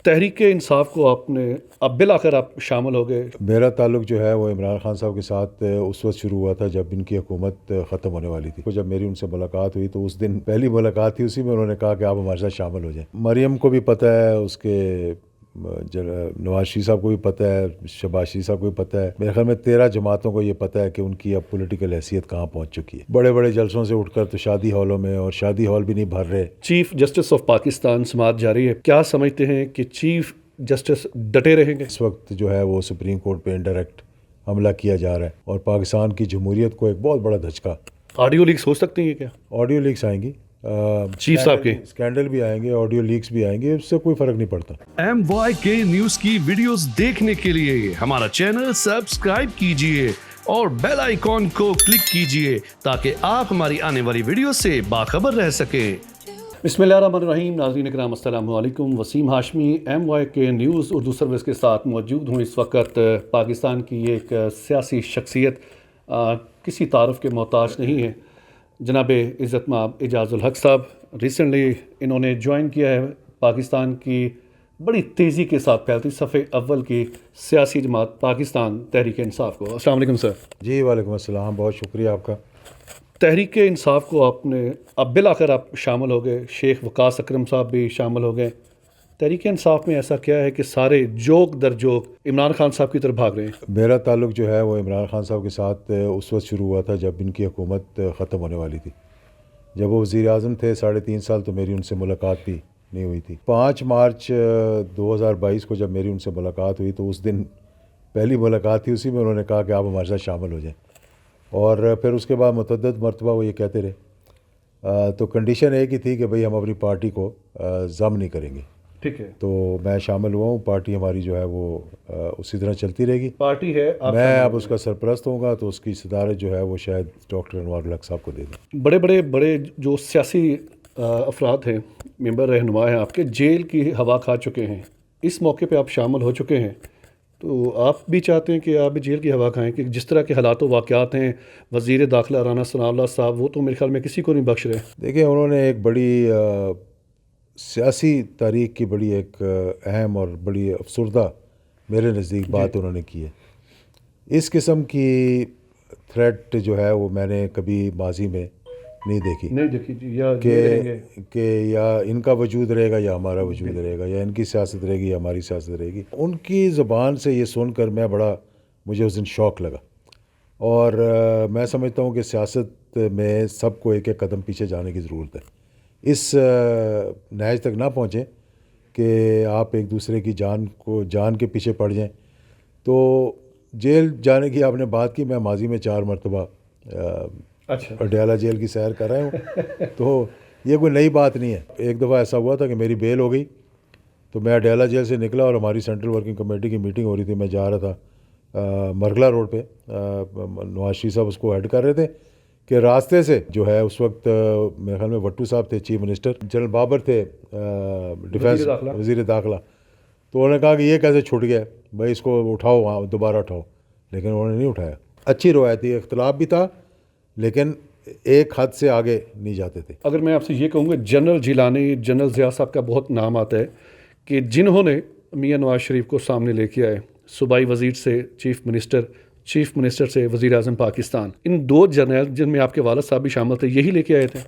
تحریک انصاف کو آپ نے اب بالآخر آپ شامل ہو گئے. میرا تعلق جو ہے وہ عمران خان صاحب کے ساتھ اس وقت شروع ہوا تھا جب ان کی حکومت ختم ہونے والی تھی. جب میری ان سے ملاقات ہوئی تو اس دن پہلی ملاقات تھی، اسی میں انہوں نے کہا کہ آپ ہمارے ساتھ شامل ہو جائیں. مریم کو بھی پتہ ہے، اس کے نواز شریف صاحب کو بھی پتہ ہے، شہباز شریف صاحب کو بھی پتہ ہے. میرے خیال میں 13 جماعتوں کو یہ پتہ ہے کہ ان کی اب پولیٹیکل حیثیت کہاں پہنچ چکی ہے. بڑے بڑے جلسوں سے اٹھ کر تو شادی ہالوں میں، اور شادی ہال بھی نہیں بھر رہے. چیف جسٹس آف پاکستان سماعت جاری ہے، کیا سمجھتے ہیں کہ چیف جسٹس ڈٹے رہیں گے؟ اس وقت جو ہے وہ سپریم کورٹ پہ انڈائریکٹ حملہ کیا جا رہا ہے، اور پاکستان کی جمہوریت کو ایک بہت بڑا دھچکا. آڈیو لیکس ہو سکتی ہیں کیا؟ آڈیو لیکس آئیں گی، چیف صاحب کے اسکینڈل بھی آئیں گے، آڈیو لیکس بھی آئیں گے، اس سے کوئی فرق نہیں پڑتا. MYK نیوز کی ویڈیوز دیکھنے کے لیے ہمارا چینل سبسکرائب کیجئے اور بیل آئیکن کو کلک کیجئے تاکہ آپ ہماری آنے والی ویڈیو سے باخبر رہ سکیں. بسم اللہ الرحمن الرحیم. ناظرین کرام السلام علیکم. Wasim Hashmi MYK news Urdu service کے ساتھ موجود ہوں. اس وقت پاکستان کی ایک سیاسی شخصیت کسی تعارف کے محتاج نہیں ہے، جناب عزت مآب اعجاز الحق صاحب. ریسنٹلی انہوں نے جوائن کیا ہے پاکستان کی بڑی تیزی کے ساتھ پھیلتی صف اول کی سیاسی جماعت پاکستان تحریک انصاف کو. السلام علیکم سر. جی وعلیکم السلام، بہت شکریہ آپ کا. تحریک انصاف کو آپ نے اب بالآخر آپ شامل ہو گئے، شیخ وقاص اکرم صاحب بھی شامل ہو گئے. تحریک انصاف میں ایسا کیا ہے کہ سارے جوک در جوک عمران خان صاحب کی طرف بھاگ رہے ہیں؟ میرا تعلق جو ہے وہ عمران خان صاحب کے ساتھ اس وقت شروع ہوا تھا جب ان کی حکومت ختم ہونے والی تھی. جب وہ وزیر اعظم تھے 3.5 سال تو میری ان سے ملاقات بھی نہیں ہوئی تھی. 5 مارچ 2022 کو جب میری ان سے ملاقات ہوئی تو اس دن پہلی ملاقات تھی، اسی میں انہوں نے کہا کہ آپ ہمارے ساتھ شامل ہو جائیں. اور پھر اس کے بعد متعدد مرتبہ وہ یہ کہتے رہے. تو کنڈیشن ایک ہی تھی کہ بھئی ہم اپنی پارٹی کو ضم نہیں کریں گے. ٹھیک ہے، تو میں شامل ہوا ہوں. پارٹی ہماری جو ہے وہ اسی طرح چلتی رہے گی. پارٹی ہے، میں اب اس کا سرپرست ہوں گا، تو اس کی صدارت جو ہے وہ شاید ڈاکٹر انوار الحق صاحب کو دے دیں. بڑے جو سیاسی افراد ہیں، ممبر رہنما ہیں آپ کے، جیل کی ہوا کھا چکے ہیں. اس موقع پہ آپ شامل ہو چکے ہیں، تو آپ بھی چاہتے ہیں کہ آپ بھی جیل کی ہوا کھائیں کہ جس طرح کے حالات و واقعات ہیں. وزیر داخلہ رانا ثناء اللہ صاحب وہ تو میرے خیال میں کسی کو نہیں بخش رہے. دیکھیں، انہوں نے ایک بڑی سیاسی تاریخ کی بڑی ایک اہم اور بڑی افسردہ میرے نزدیک بات انہوں نے کی ہے. اس قسم کی تھریٹ جو ہے وہ میں نے کبھی ماضی میں نہیں دیکھی کہ یا ان کا وجود رہے گا یا ہمارا وجود رہے گا، یا ان کی سیاست رہے گی یا ہماری سیاست رہے گی. ان کی زبان سے یہ سن کر مجھے اس دن شوق لگا. اور میں سمجھتا ہوں کہ سیاست میں سب کو ایک ایک قدم پیچھے جانے کی ضرورت ہے. اس نہج تک نہ پہنچیں کہ آپ ایک دوسرے کی جان کے پیچھے پڑ جائیں. تو جیل جانے کی آپ نے بات کی، میں ماضی میں 4 مرتبہ اڈیالہ جیل کی سیر کر رہے ہوں. تو یہ کوئی نئی بات نہیں ہے. ایک دفعہ ایسا ہوا تھا کہ میری بیل ہو گئی، تو میں اڈیالہ جیل سے نکلا اور ہماری سینٹرل ورکنگ کمیٹی کی میٹنگ ہو رہی تھی. میں جا رہا تھا مرغلہ روڈ پہ، نواز شریف صاحب اس کو ہیڈ کر رہے تھے کہ راستے سے جو ہے اس وقت میرے خیال میں وٹو صاحب تھے چیف منسٹر، جنرل بابر تھے ڈیفینس وزیر داخلہ. تو انہوں نے کہا کہ یہ کیسے چھوٹ گیا، بھائی اس کو اٹھاؤ، وہاں دوبارہ اٹھاؤ. لیکن انہوں نے نہیں اٹھایا. اچھی روایتی اختلاف بھی تھا، لیکن ایک حد سے آگے نہیں جاتے تھے. اگر میں آپ سے یہ کہوں گا، جنرل جیلانی، جنرل ضیاء صاحب کا بہت نام آتا ہے کہ جنہوں نے میاں نواز شریف کو سامنے لے کے آئے، صوبائی وزیر سے چیف منسٹر سے وزیر اعظم پاکستان. ان 2 جنرل جن میں آپ کے والد صاحب بھی شامل تھے، یہی لے کے آئے تھے.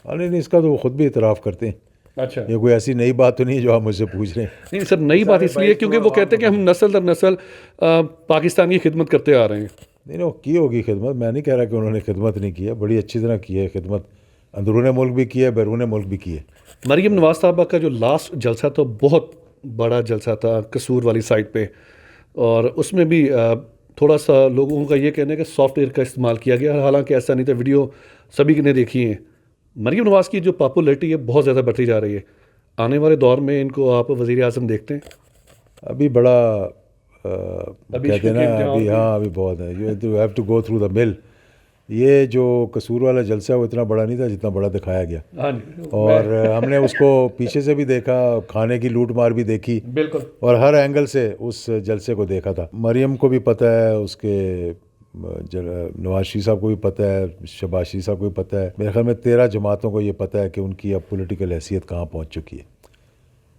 نہیں، اس کا تو وہ خود بھی اعتراف کرتے ہیں. اچھا، یہ کوئی ایسی نئی بات تو نہیں جو آپ مجھ سے پوچھ رہے ہیں. نہیں سر، نئی بات اس لیے کیونکہ وہ کہتے ہیں کہ ہم نسل در نسل پاکستان کی خدمت کرتے آ رہے ہیں. نہیں، وہ کی ہوگی خدمت، میں نہیں کہہ رہا کہ انہوں نے خدمت نہیں کی ہے. بڑی اچھی طرح کی ہے خدمت، اندرون ملک بھی کی ہے، بیرون ملک بھی کی ہے. مریم نواز صاحبہ کا جو لاسٹ جلسہ تھا بہت بڑا جلسہ تھا قصور والی سائٹ پہ، اور اس میں بھی تھوڑا سا لوگوں کا یہ کہنا ہے کہ سافٹ ویئر کا استعمال کیا گیا، حالانکہ ایسا نہیں تھا. ویڈیو سبھی نے دیکھی ہیں. مریم نواز کی جو پاپولیرٹی ہے بہت زیادہ بڑھتی جا رہی ہے. آنے والے دور میں ان کو آپ وزیر اعظم دیکھتے ہیں؟ ابھی بڑا کہتے ہیں نا، ابھی بہت ہے. You have to go through the mill. یہ جو قصور والا جلسہ وہ اتنا بڑا نہیں تھا جتنا بڑا دکھایا گیا. اور ہم نے اس کو پیچھے سے بھی دیکھا، کھانے کی لوٹ مار بھی دیکھی، بالکل، اور ہر اینگل سے اس جلسے کو دیکھا تھا. مریم کو بھی پتہ ہے، اس کے نواز شریف صاحب کو بھی پتہ ہے، شہباز شریف صاحب کو بھی پتہ ہے. میرے خیال میں 13 جماعتوں کو یہ پتہ ہے کہ ان کی اب پولیٹیکل حیثیت کہاں پہنچ چکی ہے.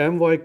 MY